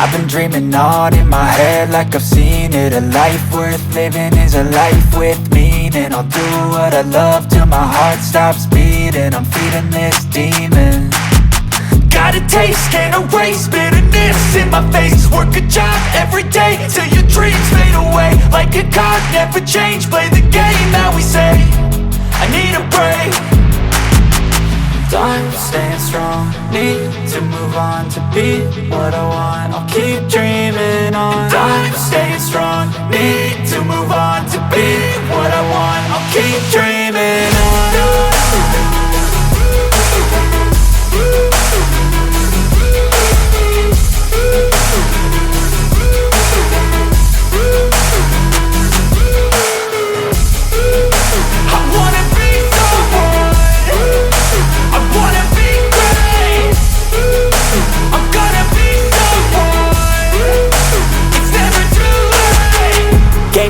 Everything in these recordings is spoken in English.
I've been dreaming on in my head like I've seen it. A life worth living is a life with meaning. I'll do what I love till my heart stops beating. I'm feeding this demon. Got a taste, can't erase bitterness in my face. Work a job every day till your dreams fade away. Like a card, never change, play the game that we say. I need a break. Time staying strong, need to move on to be what I want. I'll keep dreaming on. Time staying strong, need to move on to be what I want. I'll keep dreaming on.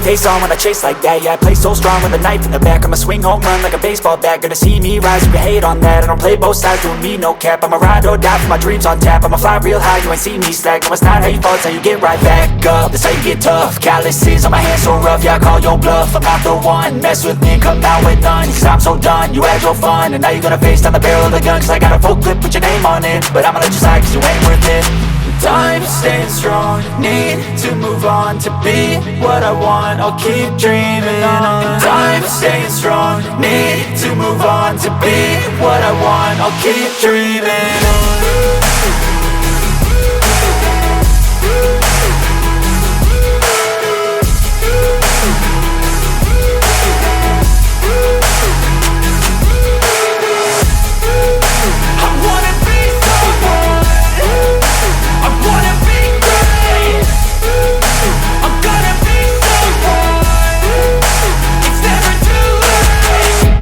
Face on when I chase like that. Yeah, I play so strong with a knife in the back. I'ma swing home run like a baseball bat. Gonna see me rise, you can hate on that. I don't play both sides, doing me no cap. I'ma ride or die for my dreams on tap. I'ma fly real high, you ain't see me slack. No, it's not how you fall, it's how you get right back up. That's how you get tough. Calluses on my hands so rough, yeah, I call your bluff. I'm not the one, mess with me and come out with none. Cause I'm so done, you had your fun. And now you're gonna face down the barrel of the gun. Cause I got a full clip with your name on it. But I'ma let you slide cause you ain't worth it. Time staying strong, need to move on to be what I want. I'll keep dreaming on. Time staying strong, need to move on to be what I want. I'll keep dreaming on.